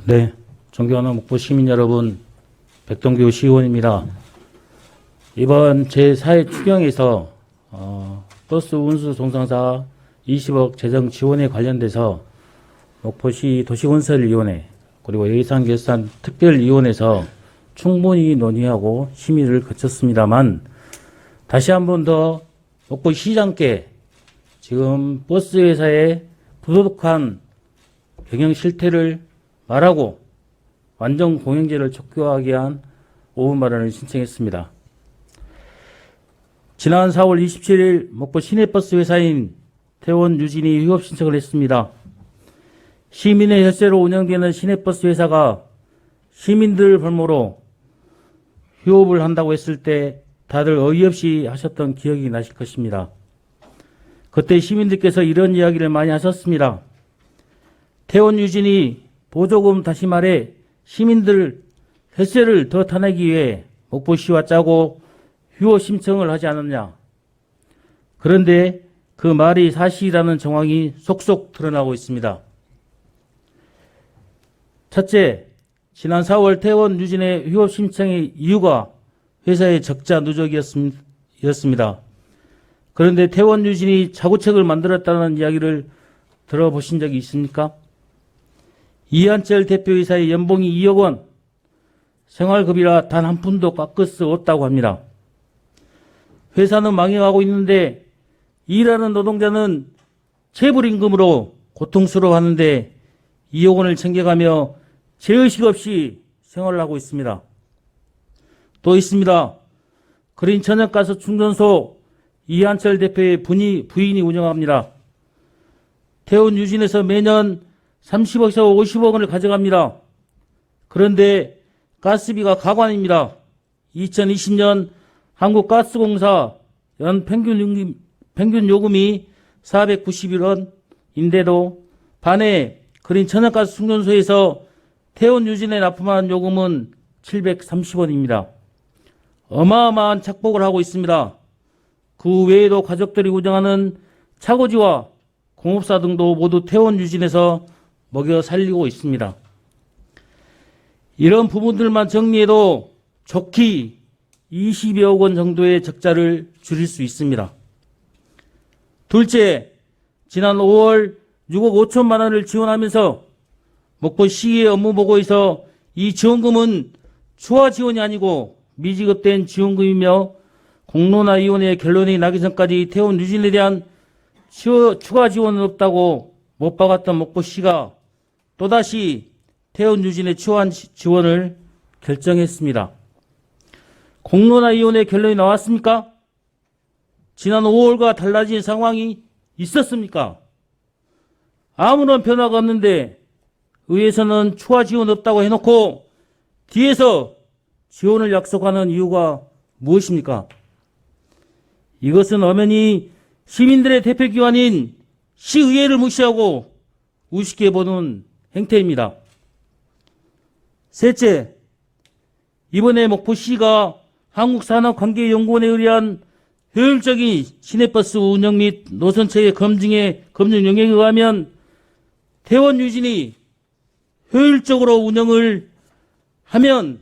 네, 존경하는 목포 시민 여러분, 백동규 시의원입니다. 이번 제4회 추경에서 버스 운수 종사사 20억 재정 지원에 관련돼서 목포시 도시건설위원회 그리고 예산결산 특별위원회에서 충분히 논의하고 심의를 거쳤습니다만, 다시 한 번 더 목포시장께 지금 버스 회사의 부도덕한 경영 실태를 말하고 완전 공영제를 촉구하기 위한 5분 발언을 신청했습니다. 지난 4월 27일 목포 시내버스 회사인 태원 유진이 휴업 신청을 했습니다. 시민의 혈세로 운영되는 시내버스 회사가 시민들 볼모로 휴업을 한다고 했을 때 다들 어이없이 하셨던 기억이 나실 것입니다. 그때 시민들께서 이런 이야기를 많이 하셨습니다. 태원 유진이 보조금, 다시 말해 시민들 혈세를 더 타내기 위해 목포시와 짜고 휴업 신청을 하지 않았냐. 그런데 그 말이 사실이라는 정황이 속속 드러나고 있습니다. 첫째, 지난 4월 태원 유진의 휴업 신청의 이유가 회사의 적자 누적이었습니다. 그런데 태원 유진이 자구책을 만들었다는 이야기를 들어보신 적이 있습니까? 이한철 대표이사의 연봉이 2억 원, 생활급이라 단 한 푼도 깎을 수 없다고 합니다. 회사는 망해가고 있는데 일하는 노동자는 체불임금으로 고통스러워하는데 2억 원을 챙겨가며 죄의식 없이 생활을 하고 있습니다. 또 있습니다. 그린 천연가스 충전소 이한철 대표의 부인이 운영합니다. 태원 유진에서 매년 30억에서 50억 원을 가져갑니다. 그런데 가스비가 가관입니다. 2020년 한국가스공사 연 평균 요금이 491원인데도 반해 그린 천연가스 충전소에서 태원 유진에 납품한 요금은 730원입니다. 어마어마한 착복을 하고 있습니다. 그 외에도 가족들이 운영하는 차고지와 공업사 등도 모두 태원 유진에서 먹여 살리고 있습니다. 이런 부분들만 정리해도 좋게 20여억 원 정도의 적자를 줄일 수 있습니다. 둘째, 지난 5월 6억 5천만 원을 지원하면서 목포시의 업무보고에서 이 지원금은 추가 지원이 아니고 미지급된 지원금이며 공론화위원회 결론이 나기 전까지 태원 유진에 대한 추가 지원은 없다고 못 박았던 목포시가 또다시 태원 유진의 추가 지원을 결정했습니다. 공론화위원회 결론이 나왔습니까? 지난 5월과 달라진 상황이 있었습니까? 아무런 변화가 없는데 의회에서는 추가 지원 없다고 해놓고 뒤에서 지원을 약속하는 이유가 무엇입니까? 이것은 엄연히 시민들의 대표기관인 시의회를 무시하고 우습게 보는 행태입니다. 셋째, 이번에 목포시가 한국산업관계연구원에 의뢰한 효율적인 시내버스 운영 및 노선체계 검증 영역에 의하면 태원 유진이 효율적으로 운영을 하면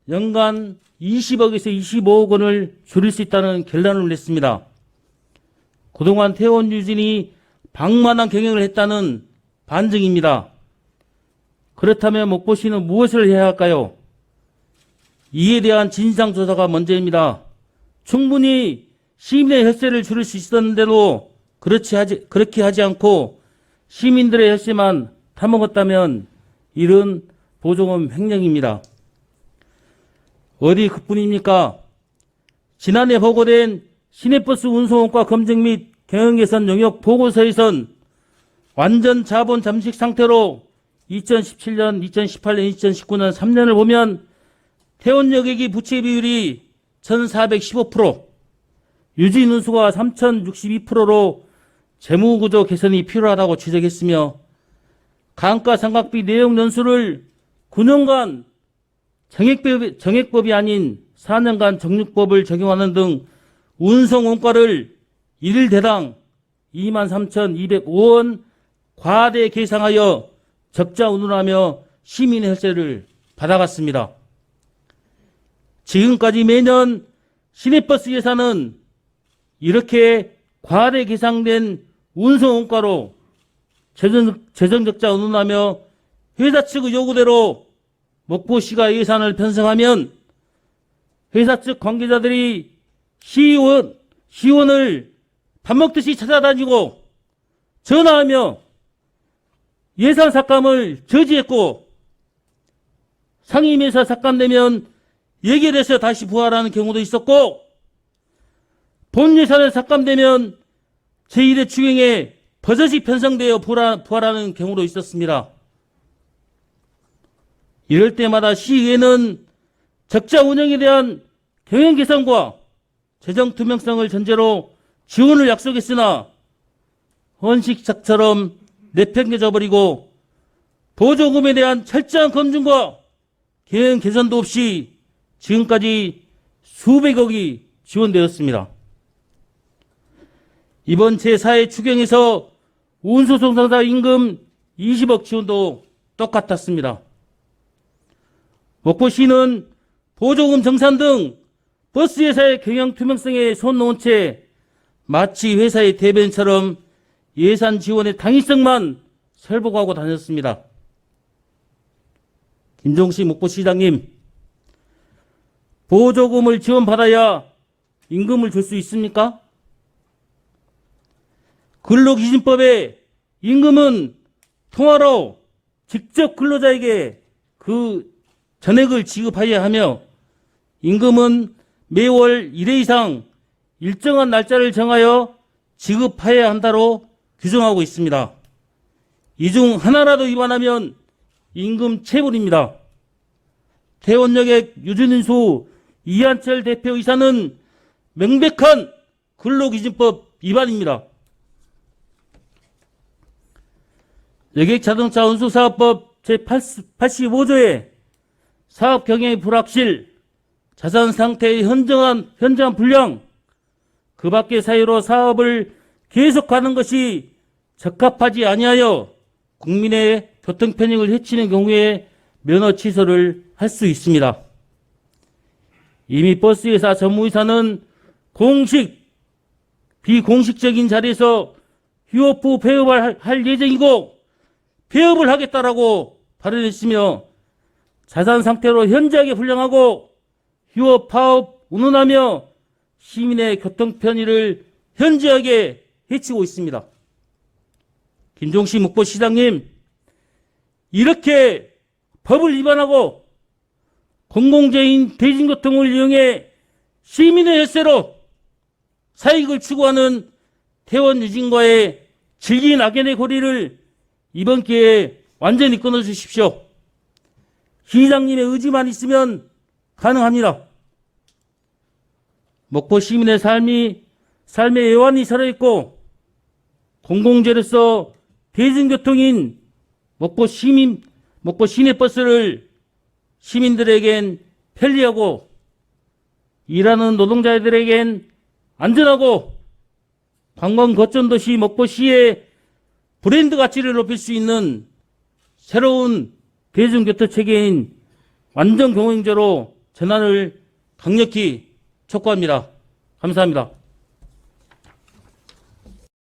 연간 20억에서 25억 원을 줄일 수 있다는 결론을 냈습니다. 그동안 태원 유진이 방만한 경영을 했다는 반증입니다. 그렇다면 목포시는 무엇을 해야 할까요? 이에 대한 진상조사가 먼저입니다. 충분히 시민의 혈세를 줄일 수 있었는데도 그렇게 하지 않고 시민들의 혈세만 타먹었다면 이런 보조금 횡령입니다. 어디 그뿐입니까? 지난해 보고된 시내버스 운송원가 검증 및 경영개선 영역 보고서에선 완전 자본 잠식 상태로 2017년, 2018년, 2019년 3년을 보면 태원 여객이 부채 비율이 1415%, 유진 운수가 3062%로 재무구조 개선이 필요하다고 지적했으며 감가상각비 내역 연수를 9년간 정액법이 아닌 4년간 정육법을 적용하는 등 운송 원가를 1대당 23,205원 과대 계상하여 적자 운운하며 시민의 혈세를 받아갔습니다. 지금까지 매년 시내버스 예산은 이렇게 과대 계상된 운송 원가로 재정적자 운운하며 회사 측의 요구대로 목포시가 예산을 편성하면 회사 측 관계자들이 시의원을 밥 먹듯이 찾아다니고 전화하며 예산 삭감을 저지했고 상임회사 삭감되면 예결해서 다시 부활하는 경우도 있었고 본 예산을 삭감되면 제1회 추경에 버젓이 편성되어 부활하는 경우도 있었습니다. 이럴 때마다 시의회는 적자 운영에 대한 경영 개선과 재정 투명성을 전제로 지원을 약속했으나 헌식작처럼 내팽개져 버리고 보조금에 대한 철저한 검증과 경영 개선도 없이 지금까지 수백억이 지원되었습니다. 이번 제4회 추경에서 운수송 상사 임금 20억 지원도 똑같았습니다. 목포시는 보조금 정산 등 버스 회사의 경영 투명성에 손 놓은 채 마치 회사의 대변처럼 예산 지원의 당위성만 설복하고 다녔습니다. 김종식 목포시장님, 보조금을 지원받아야 임금을 줄 수 있습니까? 근로기준법에 임금은 통화로 직접 근로자에게 그 전액을 지급하여야 하며 임금은 매월 1회 이상 일정한 날짜를 정하여 지급하여야 한다로 규정하고 있습니다. 이 중 하나라도 위반하면 임금 체불입니다. 태원역의 유진인수 이한철 대표이사는 명백한 근로기준법 위반입니다. 여객자동차 운수사업법 제85조에 사업 경영의 불확실, 자산 상태의 현저한 불량, 그 밖의 사유로 사업을 계속하는 것이 적합하지 아니하여 국민의 교통 편익을 해치는 경우에 면허 취소를 할 수 있습니다. 이미 버스회사 전무이사는 공식, 비공식적인 자리에서 휴업 후 폐업을 할 예정이고 폐업을 하겠다라고 발언했으며 자산 상태로 현저하게 불량하고 휴업 파업 운운하며 시민의 교통 편의를 현저하게 해치고 있습니다. 김종식 목포시장님, 이렇게 법을 위반하고 공공재인 대중교통을 이용해 시민의 혈세로 사익을 추구하는 태원 유진과의 질긴 악연의 고리를 이번 기회에 완전히 끊어주십시오. 시장님의 의지만 있으면 가능합니다. 목포 시민의 삶의 애환이 살아있고 공공재로서 대중교통인 목포 시내버스를 시민들에겐 편리하고 일하는 노동자들에겐 안전하고 관광 거점도시 목포시의 브랜드 가치를 높일 수 있는 새로운 대중교통 체계인 완전 경영제로 전환을 강력히 촉구합니다. 감사합니다.